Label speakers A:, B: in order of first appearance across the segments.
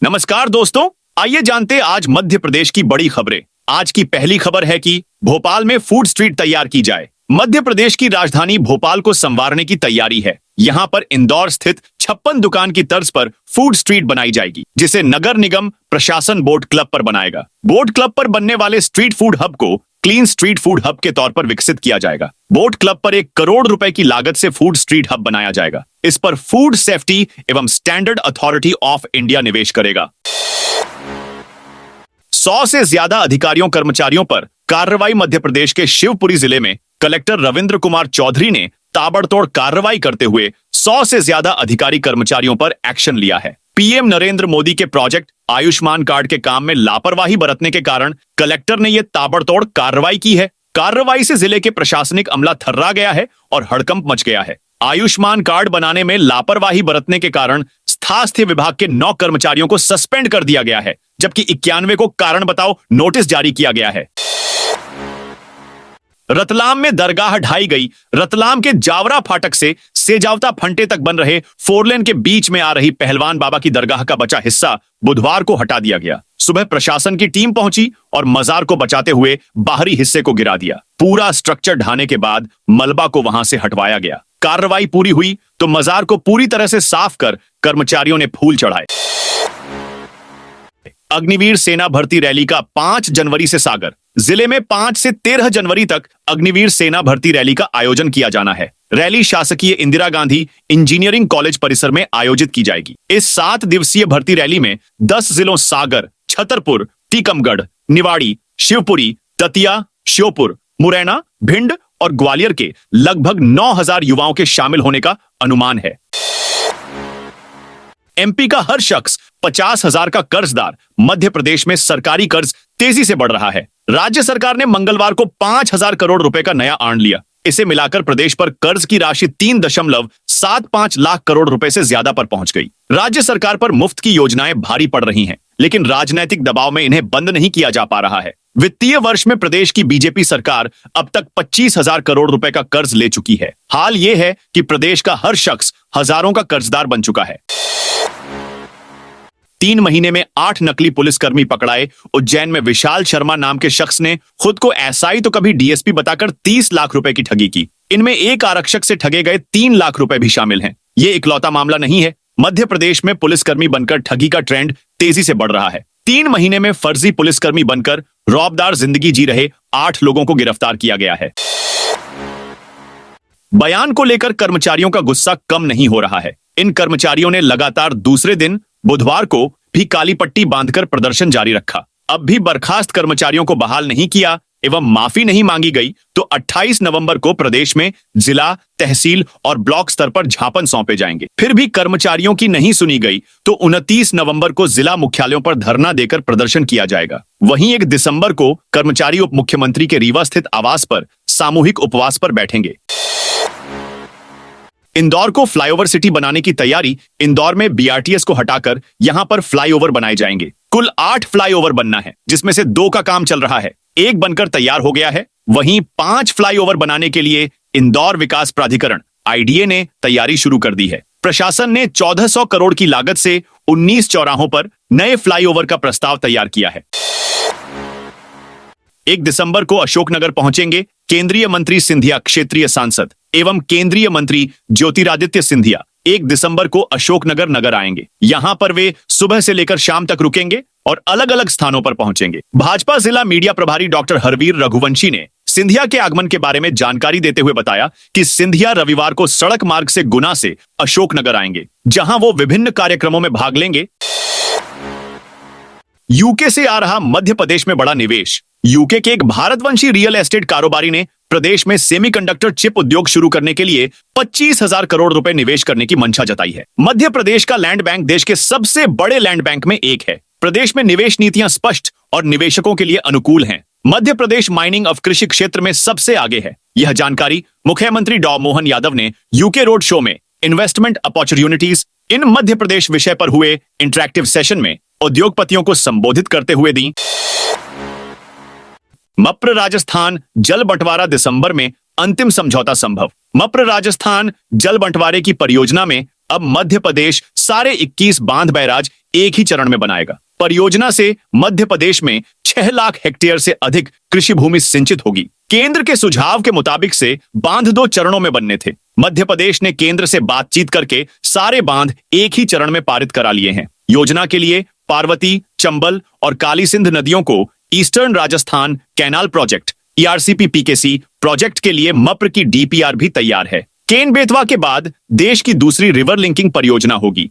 A: नमस्कार दोस्तों, आइए जानते आज मध्य प्रदेश की बड़ी खबरें। आज की पहली खबर है कि भोपाल में फूड स्ट्रीट तैयार की जाए। मध्य प्रदेश की राजधानी भोपाल को संवारने की तैयारी है। यहाँ पर इंदौर स्थित 56 दुकान की तर्ज पर फूड स्ट्रीट बनाई जाएगी, जिसे नगर निगम प्रशासन बोट क्लब पर बनाएगा। बोट क्लब पर बनने वाले स्ट्रीट फूड हब को क्लीन स्ट्रीट फूड हब के तौर पर विकसित किया जाएगा। बोट क्लब पर 1 करोड़ रुपए की लागत से फूड स्ट्रीट हब बनाया जाएगा। इस पर फूड सेफ्टी एवं स्टैंडर्ड अथॉरिटी ऑफ इंडिया निवेश करेगा। 100 से ज्यादा अधिकारियों कर्मचारियों पर कार्रवाई। मध्य प्रदेश के शिवपुरी जिले में कलेक्टर रविंद्र कुमार चौधरी ने ताबड़तोड़ कार्रवाई करते हुए 100 से ज्यादा अधिकारी कर्मचारियों पर एक्शन लिया है। पीएम नरेंद्र मोदी के प्रोजेक्ट आयुष्मान कार्ड के काम में लापरवाही बरतने के कारण कलेक्टर ने यह ताबड़तोड़ कार्रवाई की है। कार्रवाई से जिले के प्रशासनिक अमला थर्रा गया है और हड़कंप मच गया है। आयुष्मान कार्ड बनाने में लापरवाही बरतने के कारण स्वास्थ्य विभाग के 9 कर्मचारियों को सस्पेंड कर दिया गया है, जबकि 91 को कारण बताओ नोटिस जारी किया गया है। रतलाम में दरगाह ढाई गई। रतलाम के जावरा फाटक से सेजावता फंटे तक बन रहे 4 लेन के बीच में आ रही पहलवान बाबा की दरगाह का बचा हिस्सा बुधवार को हटा दिया गया। सुबह प्रशासन की टीम पहुंची और मजार को बचाते हुए बाहरी हिस्से को गिरा दिया। पूरा स्ट्रक्चर ढाने के बाद मलबा को वहां से हटवाया गया। कार्रवाई पूरी हुई तो मजार को पूरी तरह से साफ कर कर्मचारियों ने फूल चढ़ाए। अग्निवीर सेना भर्ती रैली का 5 जनवरी से सागर। जिले में 5 से 13 जनवरी तक अग्निवीर सेना भर्ती रैली का आयोजन किया जाना है। रैली शासकीय इंदिरा गांधी इंजीनियरिंग कॉलेज परिसर में आयोजित की जाएगी। इस 7 दिवसीय भर्ती रैली में 10 जिलों सागर, छतरपुर, टीकमगढ़, निवाड़ी, शिवपुरी, दतिया, श्योपुर, मुरैना, भिंड और ग्वालियर के लगभग 9000 युवाओं के शामिल होने का अनुमान है। एमपी का हर शख्स 50,000 का कर्जदार। मध्य प्रदेश में सरकारी कर्ज तेजी से बढ़ रहा है। राज्य सरकार ने मंगलवार को 5,000 करोड़ रुपए का नया आंड लिया। इसे मिलाकर प्रदेश पर कर्ज की राशि 3.75 लाख करोड़ रुपए से ज्यादा पर पहुंच गई। राज्य सरकार पर मुफ्त की योजनाएं भारी पड़ रही हैं, लेकिन राजनीतिक दबाव में इन्हें बंद नहीं किया जा पा रहा है। वित्तीय वर्ष में प्रदेश की बीजेपी सरकार अब तक 25,000 करोड़ रुपए का कर्ज ले चुकी है। हाल यह है कि प्रदेश का हर शख्स हजारों का कर्जदार बन चुका है। 3 महीने में 8 नकली पुलिसकर्मी पकड़ाए। उज्जैन में विशाल शर्मा नाम के शख्स ने खुद को एसआई तो कभी डीएसपी बताकर 30 लाख रुपए की ठगी की। इनमें एक आरक्षक से ठगे गए 3 लाख रुपए भी शामिल हैं। ये इकलौता मामला नहीं है। मध्य प्रदेश में पुलिसकर्मी बनकर ठगी का ट्रेंड तेजी से बढ़ रहा है। 3 महीने में फर्जी पुलिसकर्मी बनकर रौबदार जिंदगी जी रहे 8 लोगों को गिरफ्तार किया गया है। बयान को लेकर कर्मचारियों का गुस्सा कम नहीं हो रहा है। इन कर्मचारियों ने लगातार दूसरे दिन बुधवार को भी काली पट्टी बांधकर प्रदर्शन जारी रखा। अब भी बर्खास्त कर्मचारियों को बहाल नहीं किया एवं माफी नहीं मांगी गई तो 28 नवंबर को प्रदेश में जिला, तहसील और ब्लॉक स्तर पर ज्ञापन सौंपे जाएंगे। फिर भी कर्मचारियों की नहीं सुनी गई तो 29 नवंबर को जिला मुख्यालयों पर धरना देकर प्रदर्शन किया जाएगा। वहीं 1 दिसंबर को कर्मचारी उप मुख्यमंत्री के रीवा स्थित आवास पर सामूहिक उपवास पर बैठेंगे। इंदौर को फ्लाईओवर सिटी बनाने की तैयारी। इंदौर में बीआरटीएस को हटाकर यहां पर फ्लाईओवर बनाए जाएंगे। कुल 8 फ्लाईओवर बनना है, जिसमें से 2 का काम चल रहा है। 1 बनकर तैयार हो गया है। वहीं 5 फ्लाईओवर बनाने के लिए इंदौर विकास प्राधिकरण आईडीए ने तैयारी शुरू कर दी है। प्रशासन ने 1400 करोड़ की लागत से 19 चौराहों पर नए फ्लाईओवर का प्रस्ताव तैयार किया है। 1 दिसंबर को अशोकनगर पहुंचेंगे केंद्रीय मंत्री सिंधिया। क्षेत्रीय सांसद एवं केंद्रीय मंत्री ज्योतिरादित्य सिंधिया 1 दिसंबर को अशोकनगर नगर आएंगे। यहां पर वे सुबह से लेकर शाम तक रुकेंगे और अलग अलग स्थानों पर पहुंचेंगे। भाजपा जिला मीडिया प्रभारी डॉक्टर हरवीर रघुवंशी ने सिंधिया के आगमन के बारे में जानकारी देते हुए बताया कि सिंधिया रविवार को सड़क मार्ग से गुना से अशोकनगर आएंगे, जहां वो विभिन्न कार्यक्रमों में भाग लेंगे। यूके से आ रहा मध्य प्रदेश में बड़ा निवेश। यूके के एक भारतवंशी रियल एस्टेट कारोबारी ने प्रदेश में सेमीकंडक्टर चिप उद्योग शुरू करने के लिए 25,000 करोड़ रुपए निवेश करने की मंशा जताई है। मध्य प्रदेश का लैंड बैंक देश के सबसे बड़े लैंड बैंक में एक है। प्रदेश में निवेश नीतियां स्पष्ट और निवेशकों के लिए अनुकूल हैं। मध्य प्रदेश माइनिंग और कृषि क्षेत्र में सबसे आगे है। यह जानकारी मुख्यमंत्री डॉ मोहन यादव ने यूके रोड शो में investment opportunities in Madhya Pradesh विषय पर हुए इंटरैक्टिव सेशन में उद्योगपतियों को संबोधित करते हुए दी। मप्र राजस्थान जल बंटवारा दिसंबर में अंतिम समझौता संभव। मप्र राजस्थान जल बंटवारे की परियोजना में अब मध्य प्रदेश सारे 21 बांध बैराज एक ही चरण में बनाएगा। परियोजना से मध्य प्रदेश में 6 लाख हेक्टेयर से अधिक कृषि भूमि सिंचित होगी। केंद्र के सुझाव के मुताबिक से बांध 2 चरणों में बनने थे। मध्य प्रदेश ने केंद्र से बातचीत करके सारे बांध एक ही चरण में पारित करा लिए हैं। योजना के लिए पार्वती, चंबल और काली सिंध नदियों को eastern Rajasthan canal project ERCP PKC project के लिए मप्र की DPR भी तैयार है। केन बेतवा के बाद देश की दूसरी रिवर लिंकिंग परियोजना होगी।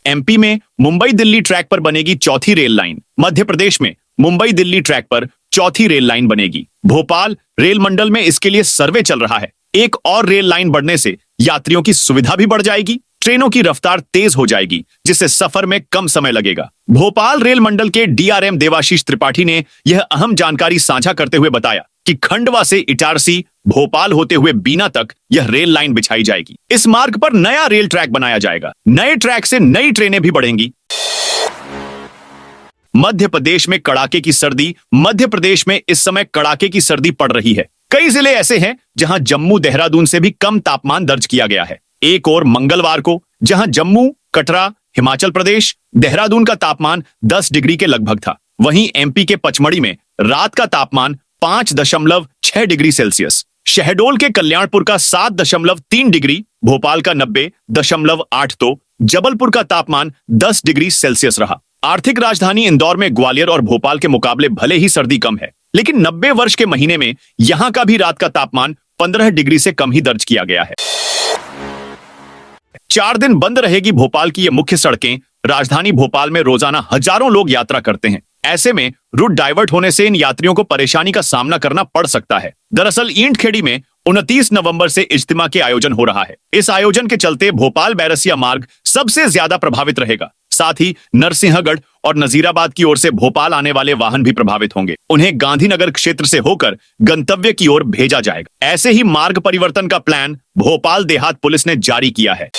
A: MP में मुंबई दिल्ली ट्रैक पर बनेगी चौथी रेल लाइन। मध्य प्रदेश में मुंबई दिल्ली ट्रैक पर चौथी रेल लाइन बनेगी। भोपाल रेल मंडल में इसके लिए सर्वे चल रहा है। एक और रेल लाइन बढ़ने से यात्रियों की सुविधा भी बढ़ जाएगी, ट्रेनों की रफ्तार तेज हो जाएगी, जिससे सफर में कम समय लगेगा। भोपाल रेल मंडल के DRM देवाशीष त्रिपाठी ने यह अहम जानकारी साझा करते हुए बताया कि खंडवा से इटारसी, भोपाल होते हुए बीना तक यह रेल लाइन बिछाई जाएगी। इस मार्ग पर नया रेल ट्रैक बनाया जाएगा। नए ट्रैक से नई ट्रेनें भी बढ़ेंगी। मध्य प्रदेश में कड़ाके की सर्दी। मध्य प्रदेश में इस समय कड़ाके की सर्दी पड़ रही है। कई जिले ऐसे हैं जहां जम्मू, देहरादून से भी कम तापमान दर्ज किया गया है। एक और मंगलवार को जहां जम्मू, कटरा, हिमाचल प्रदेश, देहरादून का तापमान 10 डिग्री के लगभग था, वहीं MP के पचमढ़ी में रात का तापमान 5.6 डिग्री सेल्सियस, शहडोल के कल्याणपुर का 7.3 डिग्री, भोपाल का 90.8 तो जबलपुर का तापमान 10 डिग्री सेल्सियस रहा। आर्थिक राजधानी इंदौर में ग्वालियर और भोपाल के मुकाबले भले ही सर्दी कम है, लेकिन 90 वर्ष के महीने में यहां का भी रात का तापमान 15 डिग्री से कम ही दर्ज किया गया है। 4 दिन बंद रहेगी भोपाल की ये मुख्य सड़कें। राजधानी भोपाल में रोजाना हजारों लोग यात्रा करते हैं। ऐसे में रूट डाइवर्ट होने से इन यात्रियों को परेशानी का सामना करना पड़ सकता है। दरअसल ईंटखेड़ी में 29 नवंबर से इज्तिमा के आयोजन हो रहा है। इस आयोजन के चलते भोपाल बैरसिया मार्ग सबसे ज्यादा प्रभावित रहेगा। साथ ही नरसिंहगढ़ और नजीराबाद की ओर से भोपाल आने वाले वाहन भी प्रभावित होंगे। उन्हें गांधीनगर क्षेत्र से होकर गंतव्य की ओर भेजा जाएगा। ऐसे ही मार्ग परिवर्तन का प्लान भोपाल देहात पुलिस ने जारी किया है।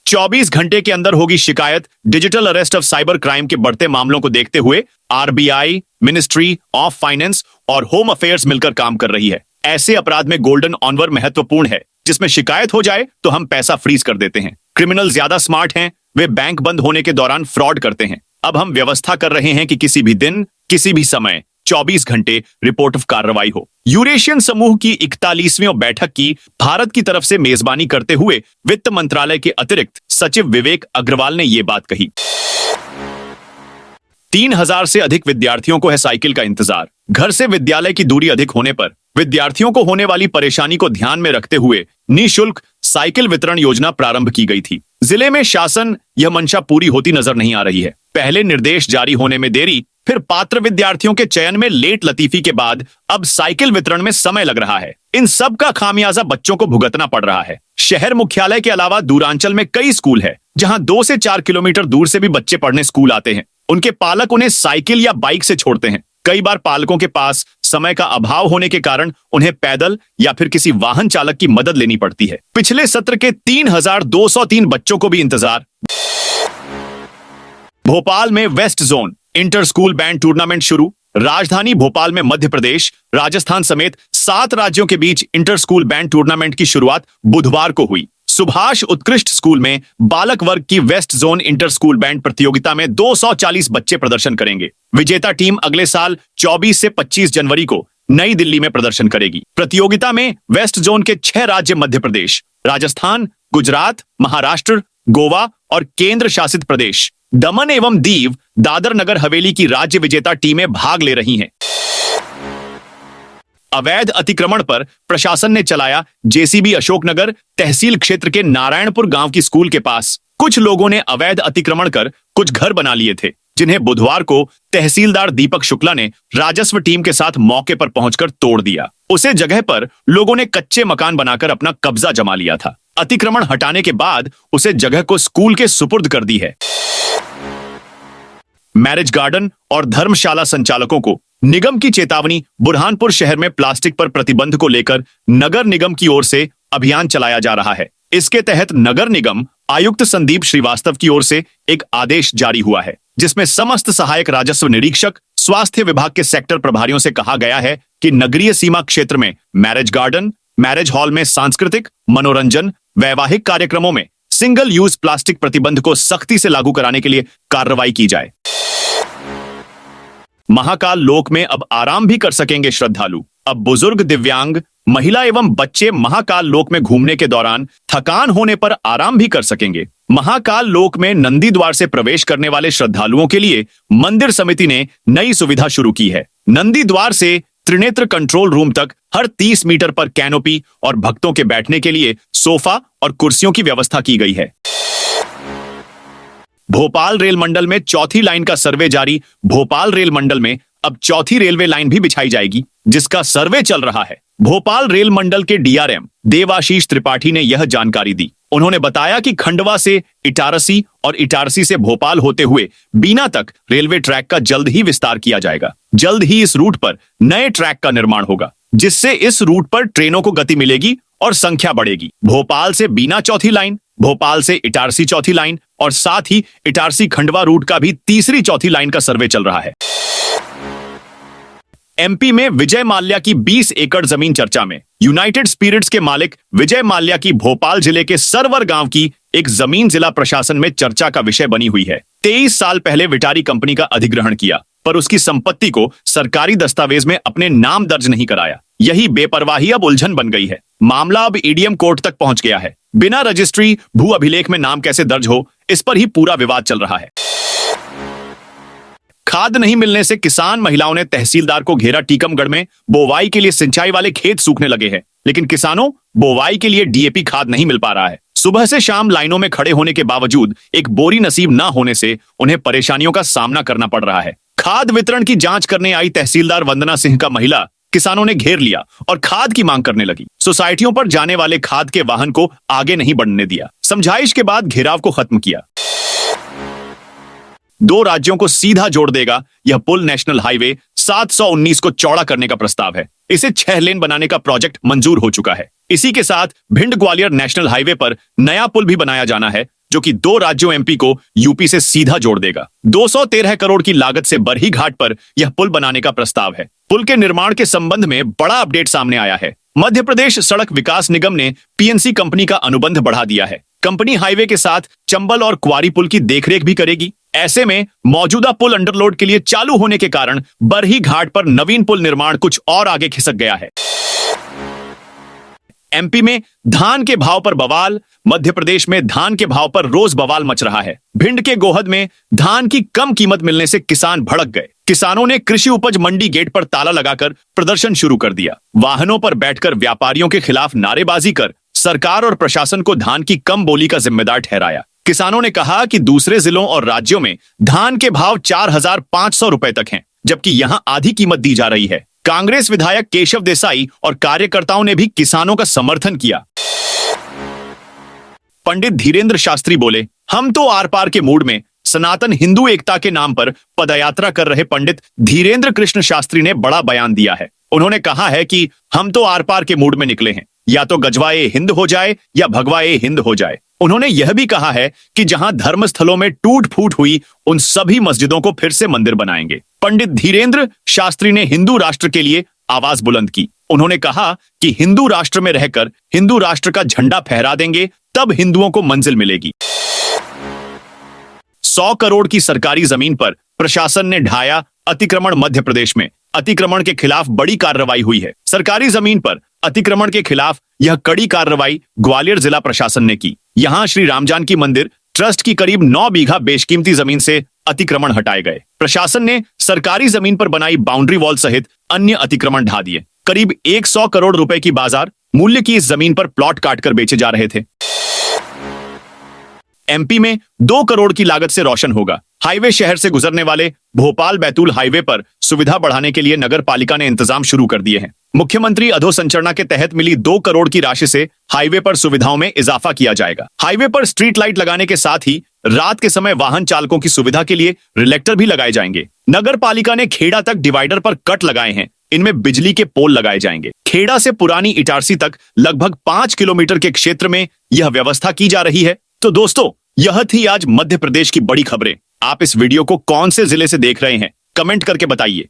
A: 24 घंटे के अंदर होगी शिकायत। Digital arrest of cyber crime के बढ़ते मामलों को देखते हुए RBI, मिनिस्ट्री ऑफ फाइनेंस और होम अफेयर्स मिलकर काम कर रही है। ऐसे अपराध में गोल्डन ऑनवर महत्वपूर्ण है, जिसमें शिकायत हो जाए तो हम पैसा फ्रीज कर देते हैं। क्रिमिनल ज्यादा स्मार्ट हैं, वे बैंक बंद होने के दौरान फ्रॉड करते हैं। अब हम व्यवस्था कर रहे हैं कि किसी भी दिन, किसी भी समय 24 घंटे रिपोर्ट ऑफ कार्रवाई हो। यूरेशियन समूह की 41वीं बैठक की भारत की तरफ से मेजबानी करते हुए वित्त मंत्रालय के अतिरिक्त सचिव विवेक अग्रवाल ने ये बात कही। 3000 से अधिक विद्यार्थियों को है साइकिल का इंतजार। घर से विद्यालय की दूरी अधिक होने पर विद्यार्थियों को होने वाली परेशानी को ध्यान में रखते हुए निःशुल्क साइकिल वितरण योजना प्रारंभ की गई थी। जिले में शासन यह मंशा पूरी होती नजर नहीं आ रही है। पहले निर्देश जारी होने में देरी, फिर पात्र विद्यार्थियों के चयन में लेट लतीफी के बाद अब साइकिल वितरण में समय लग रहा है। इन सब का खामियाजा बच्चों को भुगतना पड़ रहा है। शहर मुख्यालय के अलावा दूरांचल में कई स्कूल है, जहां 2 से 4 किलोमीटर दूर से भी बच्चे पढ़ने स्कूल आते हैं। उनके पालक उन्हें साइकिल या बाइक से छोड़ते हैं। कई बार पालकों के पास समय का अभाव होने के कारण उन्हें पैदल या फिर किसी वाहन चालक की मदद लेनी पड़ती है। पिछले सत्र के 3203 बच्चों को भी इंतजार। भोपाल में west zone inter school band tournament शुरू। राजधानी भोपाल में मध्य प्रदेश, राजस्थान समेत 7 राज्यों के बीच इंटर स्कूल बैंड टूर्नामेंट की शुरुआत बुधवार को हुई। सुभाष उत्कृष्ट स्कूल में बालक वर्ग की west zone inter school band प्रतियोगिता में 240 बच्चे प्रदर्शन करेंगे। विजेता टीम अगले साल 24 से 25 जनवरी को नई दिल्ली में प्रदर्शन करेगी। प्रतियोगिता में वेस्ट जोन के 6 राज्य मध्य प्रदेश, राजस्थान, गुजरात, महाराष्ट्र, गोवा और केंद्र शासित प्रदेश दमन एवं दीव, दादर नगर हवेली की राज्य विजेता टीमें भाग ले रही हैं। अवैध अतिक्रमण पर प्रशासन ने चलाया JCB। अशोकनगर तहसील क्षेत्र के नारायणपुर गांव की स्कूल के पास कुछ लोगों ने अवैध अतिक्रमण कर कुछ घर बना लिए थे, जिन्हें बुधवार को तहसीलदार दीपक शुक्ला ने राजस्व टीम के साथ मौके पर पहुंचकर तोड़ दिया। उसे जगह पर लोगों ने कच्चे मकान बनाकर अपना कब्जा जमा लिया था। अतिक्रमण हटाने के बाद उसे जगह को स्कूल के सुपुर्द कर दी है। मैरिज गार्डन और धर्मशाला संचालकों को निगम की चेतावनी। बुरहानपुर शहर में प्लास्टिक पर प्रतिबंध को लेकर नगर निगम की ओर से अभियान चलाया जा रहा है। इसके तहत नगर निगम आयुक्त संदीप श्रीवास्तव की ओर से एक आदेश जारी हुआ है, जिसमें समस्त सहायक राजस्व निरीक्षक, स्वास्थ्य विभाग के सेक्टर प्रभारियों से कहा गया है कि नगरीय सीमा क्षेत्र में मैरिज गार्डन, मैरिज हॉल में सांस्कृतिक, मनोरंजन, वैवाहिक कार्यक्रमों में सिंगल यूज प्लास्टिक प्रतिबंध को सख्ती से लागू कराने के लिए कार्रवाई की जाए। महाकाल लोक में अब आराम भी कर सकेंगे श्रद्धालु। अब बुजुर्ग, दिव्यांग, महिला एवं बच्चे महाकाल लोक में घूमने के दौरान थकान होने पर आराम भी कर सकेंगे। महाकाल लोक में नंदी द्वार से प्रवेश करने वाले श्रद्धालुओं के लिए मंदिर समिति ने नई सुविधा शुरू की है। नंदी द्वार से त्रिनेत्र कंट्रोल रूम तक हर 30 मीटर पर कैनोपी और भक्तों के बैठने के लिए सोफा और कुर्सियों की व्यवस्था की गई है। भोपाल रेल मंडल में चौथी लाइन का सर्वे जारी। भोपाल रेल मंडल में अब चौथी रेलवे लाइन भी बिछाई जाएगी, जिसका सर्वे चल रहा है। भोपाल रेल मंडल के डीआरएम देवाशीष त्रिपाठी ने यह जानकारी दी। उन्होंने बताया कि खंडवा से इटारसी और इटारसी से भोपाल होते हुए बीना तक रेलवे ट्रैक का जल्द ही विस्तार किया जाएगा। जल्द ही इस रूट पर नए ट्रैक का निर्माण होगा, जिससे इस रूट पर ट्रेनों को गति मिलेगी और संख्या बढ़ेगी। भोपाल से बीना चौथी लाइन, भोपाल से इटारसी चौथी लाइन और साथ ही इटारसी खंडवा रूट का भी तीसरी चौथी लाइन का सर्वे चल रहा है। एमपी में विजय माल्या की 20 एकड़ जमीन चर्चा में। यूनाइटेड स्पिरिट्स के मालिक विजय माल्या की भोपाल जिले के सरवर गांव की एक जमीन जिला प्रशासन में चर्चा का विषय बनी हुई है। 23 साल पहले विटारी कंपनी का अधिग्रहण किया, पर उसकी संपत्ति को सरकारी दस्तावेज में अपने नाम दर्ज नहीं कराया। यही बेपरवाही अब उलझन बन गई है। मामला अब एडीएम कोर्ट तक पहुंच गया है। बिना रजिस्ट्री भू अभिलेख में नाम कैसे दर्ज हो, इस पर ही पूरा विवाद चल रहा है। खाद नहीं मिलने से किसान महिलाओं ने तहसीलदार को घेरा। टीकमगढ़ में बोवाई के लिए सिंचाई वाले खेत सूखने लगे हैं, लेकिन किसानों बोवाई के लिए डीएपी खाद नहीं मिल पा रहा है। सुबह से शाम लाइनों में खड़े होने के बावजूद एक बोरी नसीब न होने से उन्हें परेशानियों का सामना करना पड़ रहा है। खाद वितरण की जांच करने आई तहसीलदार वंदना सिंह का महिला किसानों ने घेर लिया और खाद की मांग करने लगी। सोसाइटियों पर जाने वाले खाद के वाहन को आगे नहीं बढ़ने दिया। समझाइश के बाद घेराव को खत्म किया। 2 राज्यों को सीधा जोड़ देगा यह पुल। नेशनल हाईवे 719 को चौड़ा करने का प्रस्ताव है। इसे 6 लेन बनाने का प्रोजेक्ट मंजूर हो चुका है। इसी के साथ भिंड ग्वालियर नेशनल हाईवे पर नया पुल भी बनाया जाना है, जो कि 2 राज्यों एमपी को यूपी से सीधा जोड़ देगा। 213 करोड़ की लागत से बरही घाट पर यह पुल बनाने का प्रस्ताव है। पुल के निर्माण के संबंध में बड़ा अपडेट सामने आया है। मध्य प्रदेश सड़क विकास निगम ने पीएनसी कंपनी का अनुबंध बढ़ा दिया है। कंपनी हाईवे के साथ चंबल और क्वारी पुल की देखरेख भी करेगी। ऐसे में मौजूदा पुल अंडरलोड के लिए चालू होने के कारण बरही घाट पर नवीन पुल निर्माण कुछ और आगे खिसक गया है। एमपी में धान के भाव पर बवाल। मध्य प्रदेश में धान के भाव पर रोज बवाल मच रहा है। भिंड के गोहद में धान की कम कीमत मिलने से किसान भड़क गए। किसानों ने कृषि उपज मंडी गेट पर ताला लगाकर प्रदर्शन शुरू कर दिया। वाहनों पर बैठकर व्यापारियों के खिलाफ नारेबाजी कर सरकार और प्रशासन को धान की कम बोली का जिम्मेदार ठहराया। किसानों ने कहा कि दूसरे जिलों और राज्यों में धान के भाव 4,500 रुपए तक हैं, जबकि यहां आधी कीमत दी जा रही है। कांग्रेस विधायक केशव देसाई और कार्यकर्ताओं ने भी किसानों का समर्थन किया। पंडित धीरेन्द्र शास्त्री बोले, हम तो आर पार के मूड में। सनातन हिंदू एकता के नाम पर पदयात्रा कर रहे पंडित धीरेन्द्र कृष्ण शास्त्री ने बड़ा बयान दिया है। उन्होंने कहा है कि हम तो आर पार के मूड में निकले हैं, या तो गजवाए हिंद हो जाए या भगवाए हिंद हो जाए। उन्होंने यह भी कहा है कि जहां धर्मस्थलों में टूट फूट हुई, उन सभी मस्जिदों को फिर से मंदिर बनाएंगे। पंडित धीरेन्द्र शास्त्री ने हिंदू राष्ट्र के लिए आवाज बुलंद की। उन्होंने कहा कि हिंदू राष्ट्र में रहकर हिंदू राष्ट्र का झंडा फहरा देंगे, तब हिंदुओं को मंजिल मिलेगी। 100 करोड़ की सरकारी जमीन पर प्रशासन ने ढाया अतिक्रमण। मध्य प्रदेश में अतिक्रमण के खिलाफ बड़ी कार्रवाई हुई है। सरकारी जमीन पर अतिक्रमण के खिलाफ यह कड़ी कार्रवाई ग्वालियर जिला प्रशासन ने की। यहां श्री राम जानकी मंदिर ट्रस्ट की करीब 9 बीघा बेशकीमती जमीन से अतिक्रमण हटाए गए। प्रशासन ने सरकारी जमीन पर बनाई बाउंड्री वॉल सहित अन्य अतिक्रमण ढा दिए। करीब 100 करोड़ रुपए की बाजार मूल्य की इस जमीन पर प्लॉट काटकर बेचे जा रहे थे। एमपी में 2 करोड़ की लागत से रोशन होगा हाईवे। शहर से गुजरने वाले भोपाल बैतूल हाईवे पर सुविधा बढ़ाने के लिए नगर पालिका ने इंतजाम शुरू कर दिए हैं। मुख्यमंत्री अधोसंरचना के तहत मिली 2 करोड़ की राशि से हाईवे पर सुविधाओं में इजाफा किया जाएगा। हाईवे पर स्ट्रीट लाइट लगाने के साथ ही रात के समय वाहन चालकों की सुविधा के लिए रिलेक्टर भी लगाए जाएंगे। नगर पालिका ने खेड़ा तक डिवाइडर पर कट लगाए हैं। इनमें बिजली के पोल लगाए जाएंगे। खेड़ा से पुरानी इटारसी तक लगभग 5 किलोमीटर के क्षेत्र में यह व्यवस्था की जा रही है। तो दोस्तों, यह थी आज मध्य प्रदेश की बड़ी खबरें। आप इस वीडियो को कौन से जिले से देख रहे हैं, कमेंट करके बताइए।